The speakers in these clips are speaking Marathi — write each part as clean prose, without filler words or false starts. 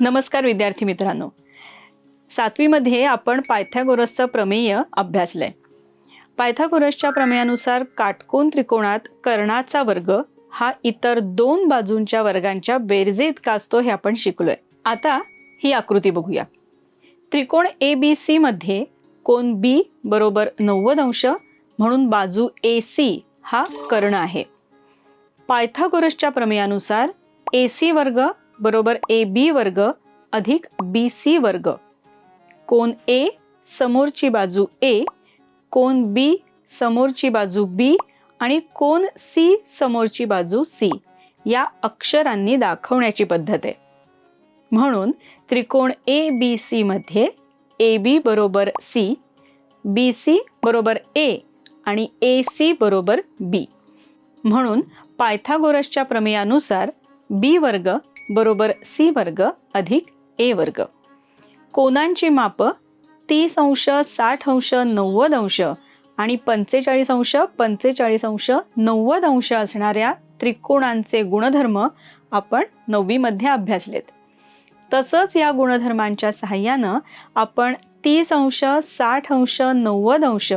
नमस्कार विद्यार्थी मित्रांनो, 7वी मध्ये आपण पायथागोरसचा प्रमेय अभ्यासलंय. पायथागोरसच्या प्रमेयानुसार काटकोन त्रिकोणात कर्णाचा वर्ग हा इतर दोन बाजूंच्या वर्गांच्या बेरजे इतका असतो हे आपण शिकलोय. आता ही आकृती बघूया. त्रिकोण ABC मध्ये कोन B बरोबर 90 अंश म्हणून बाजू AC हा कर्ण आहे. पायथागोरसच्या प्रमेयानुसार AC वर्ग बरोबर AB वर्ग अधिक BC वर्ग, कोन A समोरची बाजू A, कोन B समोरची बाजू B आणि कोन C समोरची बाजू C या अक्षरांनी दाखवण्याची पद्धत आहे. म्हणून त्रिकोण ABC मध्ये AB बरोबर C, BC बरोबर A आणि AC बरोबर B. म्हणून पायथागोरसच्या प्रमेयानुसार B वर्ग बरोबर C वर्ग अधिक A वर्ग. कोनांची माप 30 अंश, 60 अंश, 90 अंश आणि 45 अंश, 45 अंश, 90 अंश असणाऱ्या त्रिकोणांचे गुणधर्म आपण 9वी मध्ये अभ्यासलेत. तसंच या गुणधर्मांच्या सहाय्यानं आपण 30 अंश, 60 अंश, 90 अंश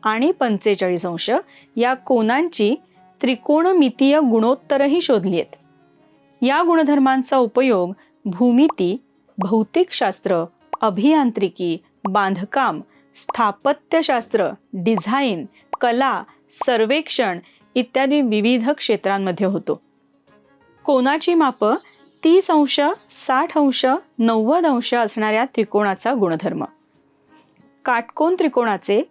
आणि 45 अंश या कोनांची त्रिकोणमितीय गुणोत्तरही शोधली आहेत. या गुणधर्मांचा उपयोग भूमिती, भौतिकशास्त्र, अभियांत्रिकी, बांधकाम, स्थापत्यशास्त्र, डिझाईन, कला, सर्वेक्षण इत्यादी विविध क्षेत्रांमध्ये होतो. कोनाची माप 30 अंश, 60 अंश, 90 अंश असणाऱ्या त्रिकोणाचा गुणधर्म. काटकोन त्रिकोणाचे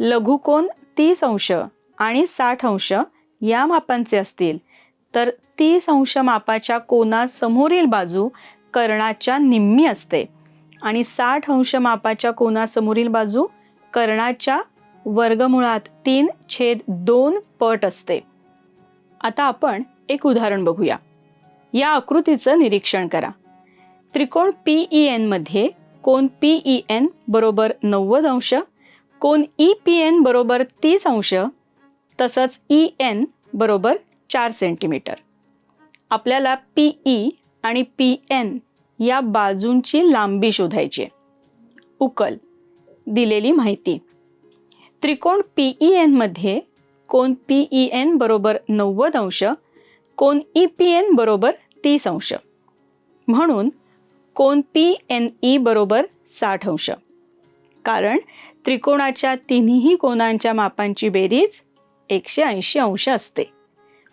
लघुकोन 30 अंश आणि 60 अंश या मापांचे असतील तर 30 अंश मापाच्या कोनासमोरील बाजू कर्णाच्या निम्मी असते आणि 60 अंश मापाच्या कोनासमोरील बाजू कर्णाच्या वर्गमुळात 3/2 पट असते. आता आपण एक उदाहरण बघूया. या आकृतीचं निरीक्षण करा. त्रिकोण PEN मध्ये कोन PEN बरोबर 90 अंश, कोन EPN बरोबर 30 अंश तसंच EN बरोबर 4 सेंटीमीटर. आपल्याला PE आणि PN या बाजूंची लांबी शोधायची आहे. उकल दिलेली माहिती. त्रिकोण PEN मध्ये कोन PEN बरोबर 90 अंश, कोन EPN बरोबर 30 अंश. म्हणून कोन PNE बरोबर 60 अंश. कारण त्रिकोणाच्या तिन्ही कोनांच्या मापांची बेरीज 180 अंश असते.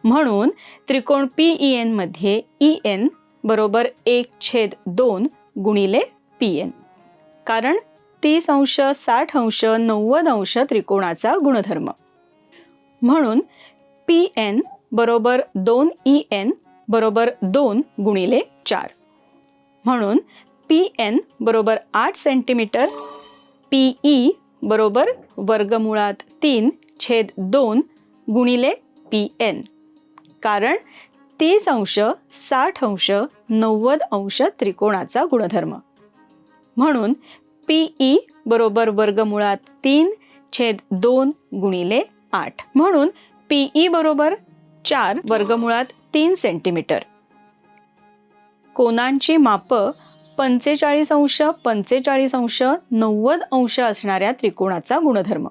म्हणून त्रिकोण PEN मध्ये EN बरोबर 1/2 गुणिले PN. कारण 30 अंश, 60 अंश, 90 अंश त्रिकोणाचा गुणधर्म. म्हणून PN बरोबर 2EN बरोबर 2 गुणिले 4. म्हणून PN बरोबर 8 सेंटीमीटर, PE बरोबर वर्गमुळात 3/2 गुणिले PN. कारण 30 अंश, 60 अंश, 90 अंश त्रिकोणाचा गुणधर्म. म्हणून PE बरोबर वर्गमुळात 3/2 गुणिले 8. म्हणून PE बरोबर 4 वर्गमुळात 3 सेंटीमीटर. कोनांची माप 45 अंश, 45 अंश, 90 अंश असणाऱ्या त्रिकोणाचा गुणधर्म.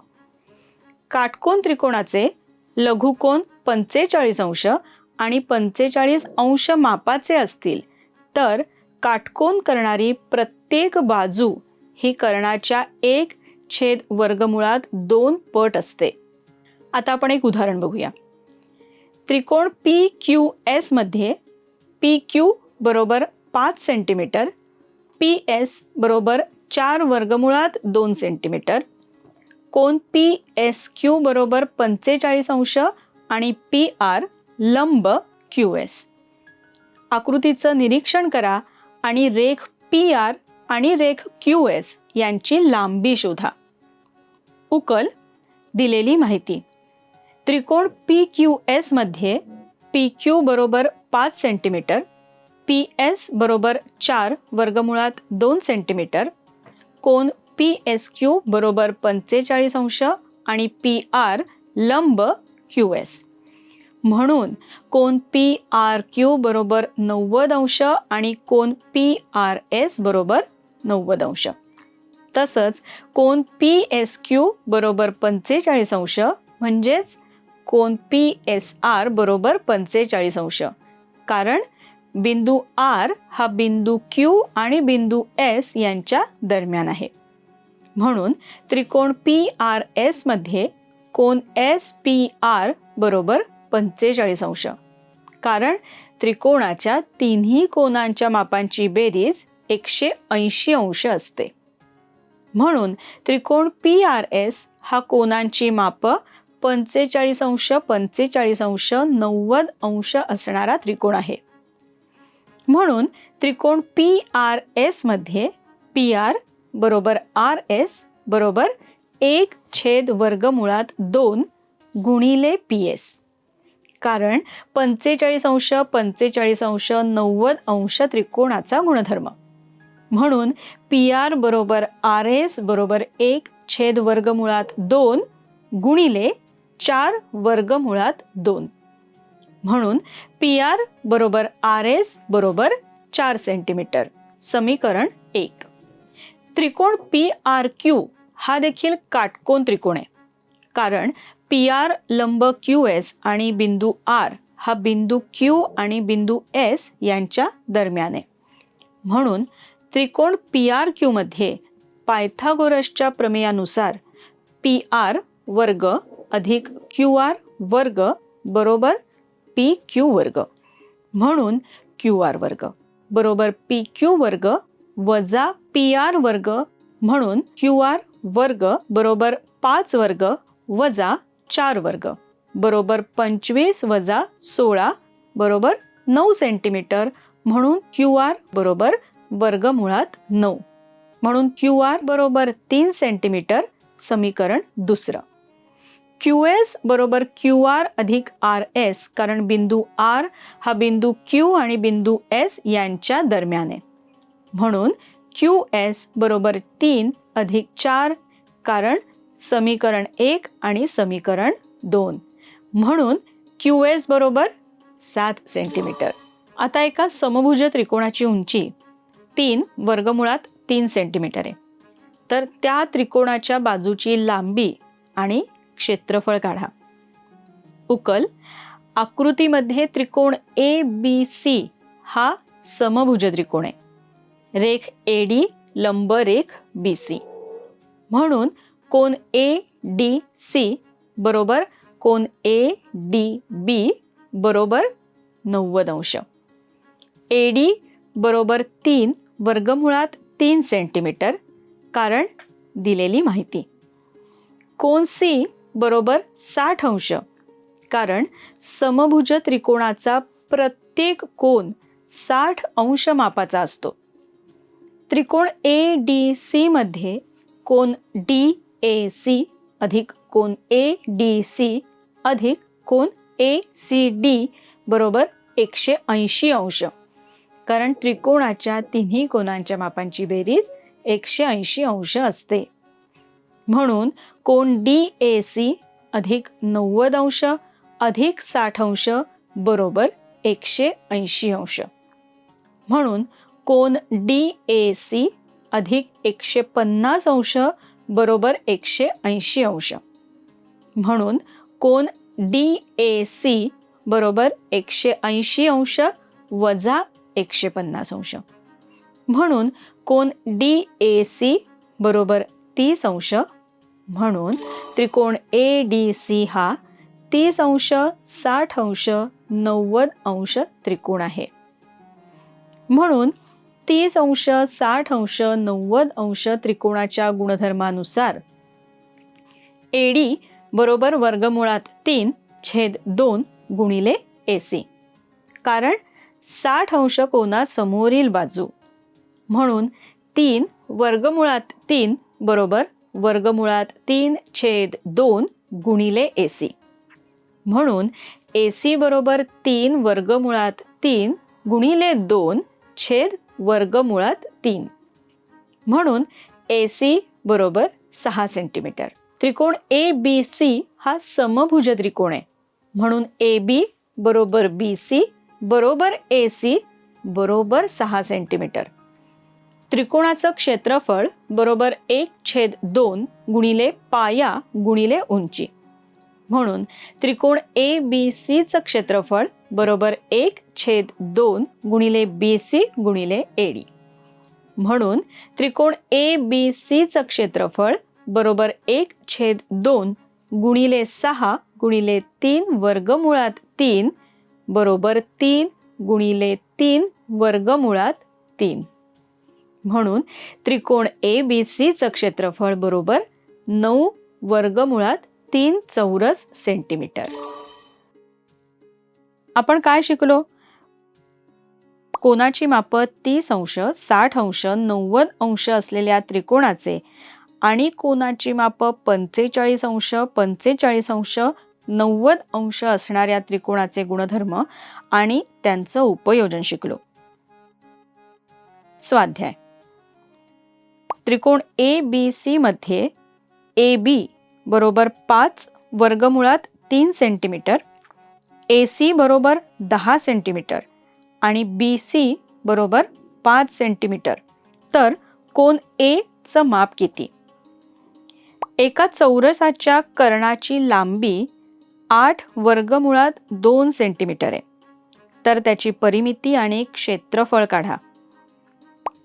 काटकोन त्रिकोणाचे लघुकोन 45 अंश आणि 45 अंश मापाचे असतील तर काटकोन करणारी प्रत्येक बाजू ही कर्णाच्या 1/2 पट असते. आता आपण एक उदाहरण बघूया. त्रिकोण PQS मध्ये PQ बरोबर 5 सेंटीमीटर, PS बरोबर 4/2 सेंटीमीटर, कोन PSQ बरोबर 45 अंश आणि PR लंब QS. आकृतीचं निरीक्षण करा आणि रेख PR आणि रेख QS यांची लांबी शोधा. उकल दिलेली माहिती. त्रिकोण PQS मध्ये PQ बरोबर 5 सेंटीमीटर, PS बरोबर 4/2 सेंटीमीटर, कोन PSQ बरोबर 45 अंश आणि PR लंब QS. म्हणून कोन PRQ बरोबर 90 अंश आणि कोन PRS बरोबर 90 अंश. तसंच कोन PSQ बरोबर 45 अंश म्हणजेच कोन PSR बरोबर 45 अंश. कारण बिंदू R हा बिंदू Q आणि बिंदू S यांच्या दरम्यान आहे. म्हणून त्रिकोण PRS मध्ये कोन SPR बरोबर 45 अंश. कारण त्रिकोणाच्या तिन्ही कोनांच्या मापांची बेरीज 180 अंश असते. म्हणून त्रिकोण PRS हा कोनांची माप 45 अंश 45 अंश 90 अंश असणारा त्रिकोण आहे. म्हणून त्रिकोण PRS मध्ये PR बरोबर RS बरोबर 1/2 गुणिले PS. कारण 45 अंश 45 अंश 90 अंश त्रिकोणाचा गुणधर्म. म्हणून PR बरोबर RS बरोबर 1/2 गुणिले 4/2. म्हणून PR बरोबर RS बरोबर 4 सेंटीमीटर. समीकरण 1. त्रिकोण PRQ हा देखील काटकोन त्रिकोण आहे. कारण PR लंब QS आणि बिंदू R हा बिंदू Q आणि बिंदू S यांच्या दरम्यान आहे. म्हणून त्रिकोण PRQ मध्ये पायथागोरसच्या प्रमेयानुसार PR वर्ग अधिक QR वर्ग बरोबर PQ वर्ग. म्हणून QR वर्ग बरोबर PQ वर्ग वजा PR वर्ग. म्हणून QR वर्ग बरोबर 5 वर्ग वजा 4 वर्ग बरोबर 25 वजा 16 बरोबर 9 सेंटीमीटर. म्हणून QR बरोबर वर्गमुळात 9. म्हणून QR बरोबर 3 सेंटीमीटर. समीकरण 2. QS बरोबर QR अधिक RS. कारण बिंदू R हा बिंदू Q आणि बिंदू S यांच्या दरम्यान आहे. म्हणून QS बरोबर 3 अधिक 4. कारण समीकरण 1 आणि समीकरण 2. म्हणून QS बरोबर 7 सेंटीमीटर. आता एका समभुज त्रिकोणाची उंची 3 वर्गमुळात 3 सेंटीमीटर आहे. तर त्या त्रिकोणाच्या बाजूची लांबी आणि क्षेत्रफळ काढा. उकल. आकृतीमध्ये त्रिकोण ABC हा समभुज त्रिकोण आहे. रेख AD लंब रेख BC. म्हणून कोन ADC बरोबर कोन ADB बरोबर 90 अंश. AD बरोबर 3 वर्गमुळात 3 सेंटीमीटर. कारण दिलेली माहिती. कोन C बरोबर 60 अंश. कारण समभुज त्रिकोणाचा प्रत्येक कोन 60 अंश मापाचा असतो. त्रिकोण ADC मध्ये कोन DAC अधिक कोन ADC अधिक कोन ACD बरोबर 180 अंश. कारण त्रिकोणाच्या तिन्ही कोनांच्या मापांची बेरीज 180 अंश असते. म्हणून कोन DAC अधिक 90 अंश अधिक 60 अंश बरोबर 180 अंश. म्हणून कोन DAC अधिक 150 अंश बरोबर 180 अंश. म्हणून कोन DAC बरोबर 180 अंश वजा 150 अंश. म्हणून कोन DAC बरोबर 30 अंश. म्हणून त्रिकोण ADC हा 30 अंश 60 अंश 90 अंश त्रिकोण आहे. म्हणून 30 अंश 60 अंश 90 अंश त्रिकोणाच्या गुणधर्मानुसार AD बरोबर वर्गमुळात 3/2 गुणिले AC. कारण 60 अंश कोनासमोरील बाजू. म्हणून 3 वर्गमुळात 3 बरोबर वर्गमुळात 3/2 गुणिले AC. म्हणून AC बरोबर 3 वर्गमुळात 3 गुणिले 2 छेद वर्गमुळात 3. म्हणून AC बरोबर 6 सेंटीमीटर. त्रिकोण ABC हा समभुज त्रिकोण आहे. म्हणून AB बरोबर BC बरोबर AC बरोबर 6 सेंटीमीटर. त्रिकोणाचं क्षेत्रफळ बरोबर 1/2 गुणिले पाया गुणिले उंची. म्हणून त्रिकोण ABC चं क्षेत्रफळ बरोबर 1/2 गुणिले BC गुणिले AD. म्हणून त्रिकोण ABC चं क्षेत्रफळ बरोबर 1/2 गुणिले 6 गुणिले 3 वर्गमुळात 3 बरोबर 3 गुणिले 3 वर्गमुळात 3. म्हणून त्रिकोण ABC चं क्षेत्रफळ बरोबर 9 वर्गमुळात 3 चौरस सेंटीमीटर. आपण काय शिकलो? कोनाची मापं 30 अंश, 60 अंश, 90 अंश असलेल्या त्रिकोणाचे आणि कोनाची मापं 45 अंश, 45 अंश, 90 अंश असणाऱ्या त्रिकोणाचे गुणधर्म आणि त्यांचं उपयोजन शिकलो. स्वाध्याय. त्रिकोण ABC मध्ये AB बरोबर 5 वर्गमुळात 3 सेंटीमीटर, AC बरोबर 10 सेंटीमीटर आणि BC बरोबर 5 सेंटीमीटर. तर कोन A चं माप किती? एका चौरसाच्या कर्णाची लांबी 8 वर्गमुळात 2 सेंटीमीटर आहे. तर त्याची परिमिती आणि क्षेत्रफळ काढा.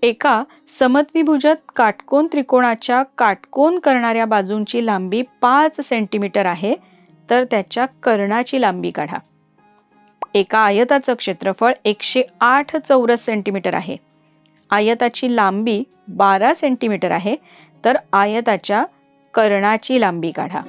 एका समद्विभुज काटकोन त्रिकोणाच्या काटकोन करणाऱ्या बाजूंची लांबी 5 सेंटीमीटर आहे. तर त्याच्या कर्णाची लांबी काढा. एका आयताचं क्षेत्रफळ 108 चौरस सेंटीमीटर आहे. आयताची लांबी 12 सेंटीमीटर आहे. तर आयताच्या कर्णाची लांबी काढा.